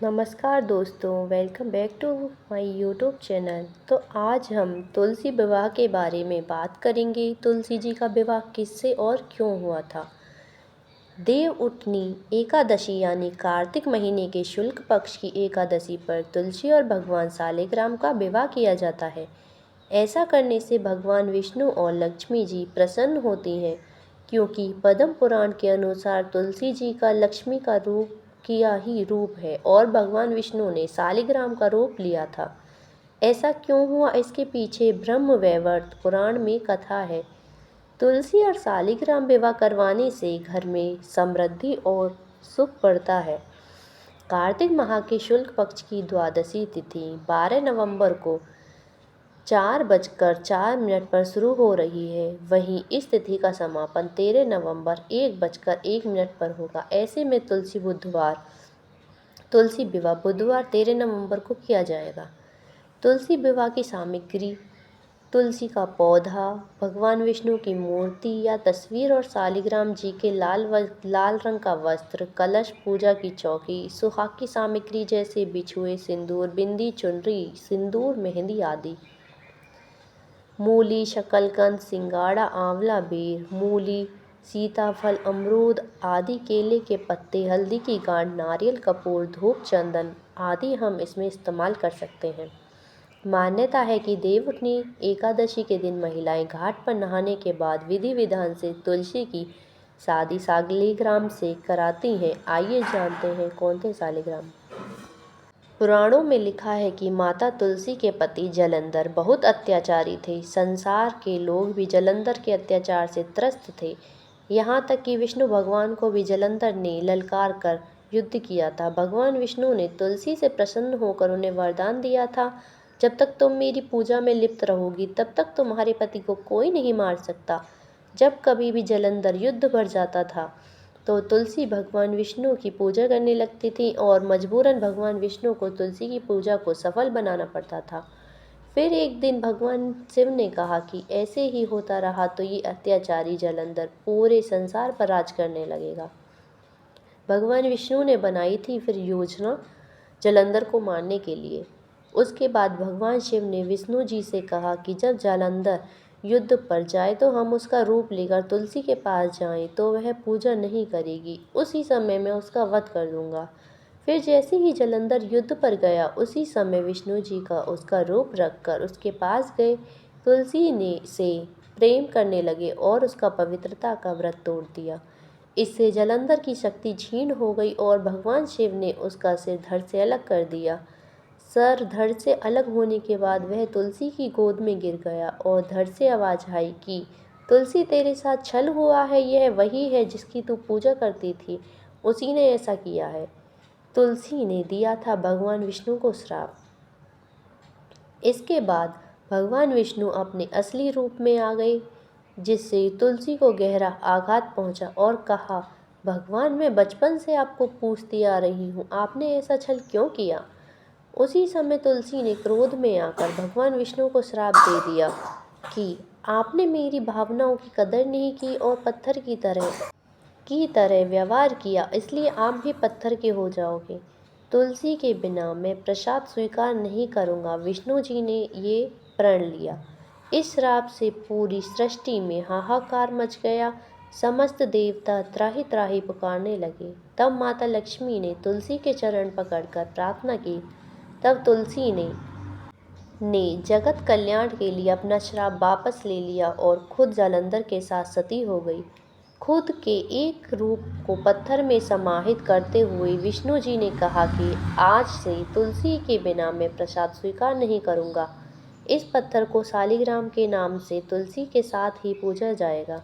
नमस्कार दोस्तों, welcome back to my YouTube channel. तो आज हम तुलसी विवाह के बारे में बात करेंगे। तुलसी जी का विवाह किससे और क्यों हुआ था। देवउठनी एकादशी यानी कार्तिक महीने के शुक्ल पक्ष की एकादशी पर तुलसी और भगवान सालिग्राम का विवाह किया जाता है। ऐसा करने से भगवान विष्णु और लक्ष्मी जी प्रसन्न होती हैं, क्योंकि पद्म पुराण के अनुसार तुलसी जी का लक्ष्मी का रूप किया ही रूप है और भगवान विष्णु ने सालिग्राम का रूप लिया था। ऐसा क्यों हुआ, इसके पीछे ब्रह्म वैवर्त पुराण में कथा है। तुलसी और सालिग्राम विवाह करवाने से घर में समृद्धि और सुख बढ़ता है। कार्तिक माह के शुक्ल पक्ष की द्वादशी तिथि 12 नवंबर को 4:04 पर शुरू हो रही है। वहीं इस तिथि का समापन 13 नवंबर 1:01 पर होगा। ऐसे में तुलसी विवाह बुधवार 13 नवंबर को किया जाएगा। तुलसी विवाह की सामग्री: तुलसी का पौधा, भगवान विष्णु की मूर्ति या तस्वीर और सालिग्राम जी के लाल रंग का वस्त्र, कलश, पूजा की चौकी, सुहाग की सामग्री जैसे बिछुए, सिंदूर, बिंदी, चुनरी, सिंदूर, मेहंदी आदि। मूली, शकलकंद, सिंगाड़ा, आंवला, बेर, मूली, सीताफल, अमरूद आदि, केले के पत्ते, हल्दी की गांठ, नारियल, कपूर, धूप, चंदन आदि हम इसमें इस्तेमाल कर सकते हैं। मान्यता है कि देवउठनी एकादशी के दिन महिलाएं घाट पर नहाने के बाद विधि विधान से तुलसी की शादी सालिग्राम से कराती हैं। आइए जानते हैं कौन थे सालिग्राम। पुराणों में लिखा है कि माता तुलसी के पति जलंधर बहुत अत्याचारी थे। संसार के लोग भी जलंधर के अत्याचार से त्रस्त थे। यहाँ तक कि विष्णु भगवान को भी जलंधर ने ललकार कर युद्ध किया था। भगवान विष्णु ने तुलसी से प्रसन्न होकर उन्हें वरदान दिया था, जब तक तुम मेरी पूजा में लिप्त रहोगी तब तक तुम्हारे पति को कोई नहीं मार सकता। जब कभी भी जलंधर युद्ध भर जाता था तो तुलसी भगवान विष्णु की पूजा करने लगती थी और मजबूरन भगवान विष्णु को तुलसी की पूजा को सफल बनाना पड़ता था। फिर एक दिन भगवान शिव ने कहा कि ऐसे ही होता रहा तो ये अत्याचारी जलंधर पूरे संसार पर राज करने लगेगा। भगवान विष्णु ने बनाई थी फिर योजना जलंधर को मारने के लिए। उसके बाद भगवान शिव ने विष्णु जी से कहा कि जब जलंधर युद्ध पर जाए तो हम उसका रूप लेकर तुलसी के पास जाएं तो वह पूजा नहीं करेगी। उसी समय मैं उसका वध कर दूंगा। फिर जैसे ही जलंधर युद्ध पर गया उसी समय विष्णु जी का उसका रूप रखकर उसके पास गए। तुलसी ने से प्रेम करने लगे और उसका पवित्रता का व्रत तोड़ दिया। इससे जलंधर की शक्ति क्षीण हो गई और भगवान शिव ने उसका सिर धड़ से अलग कर दिया। सर धड़ से अलग होने के बाद वह तुलसी की गोद में गिर गया और धड़ से आवाज आई कि तुलसी, तेरे साथ छल हुआ है। यह वही है जिसकी तू पूजा करती थी, उसी ने ऐसा किया है। तुलसी ने दिया था भगवान विष्णु को श्राप। इसके बाद भगवान विष्णु अपने असली रूप में आ गए, जिससे तुलसी को गहरा आघात पहुंचा और कहा, भगवान, मैं बचपन से आपको पूछती आ रही हूँ, आपने ऐसा छल क्यों किया। उसी समय तुलसी ने क्रोध में आकर भगवान विष्णु को श्राप दे दिया कि आपने मेरी भावनाओं की कदर नहीं की और पत्थर की तरह व्यवहार किया, इसलिए आप भी पत्थर के हो जाओगे। तुलसी के बिना मैं प्रसाद स्वीकार नहीं करूँगा। विष्णु जी ने ये प्रण लिया। इस श्राप से पूरी सृष्टि में हाहाकार मच गया। समस्त देवता त्राहि त्राहि पुकारने लगे। तब माता लक्ष्मी ने तुलसी के चरण पकड़कर प्रार्थना की। तब तुलसी ने जगत कल्याण के लिए अपना श्राप वापस ले लिया और खुद जलंधर के साथ सती हो गई। खुद के एक रूप को पत्थर में समाहित करते हुए विष्णु जी ने कहा कि आज से तुलसी के बिना मैं प्रसाद स्वीकार नहीं करूँगा। इस पत्थर को सालिग्राम के नाम से तुलसी के साथ ही पूजा जाएगा।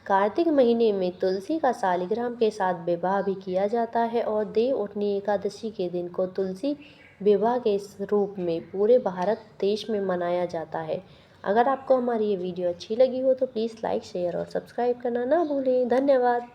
कार्तिक महीने में तुलसी का सालिग्राम के साथ विवाह भी किया जाता है और देवउठनी एकादशी के दिन को तुलसी विवाह के इस रूप में पूरे भारत देश में मनाया जाता है। अगर आपको हमारी ये वीडियो अच्छी लगी हो तो प्लीज़ लाइक, शेयर और सब्सक्राइब करना ना भूलें। धन्यवाद।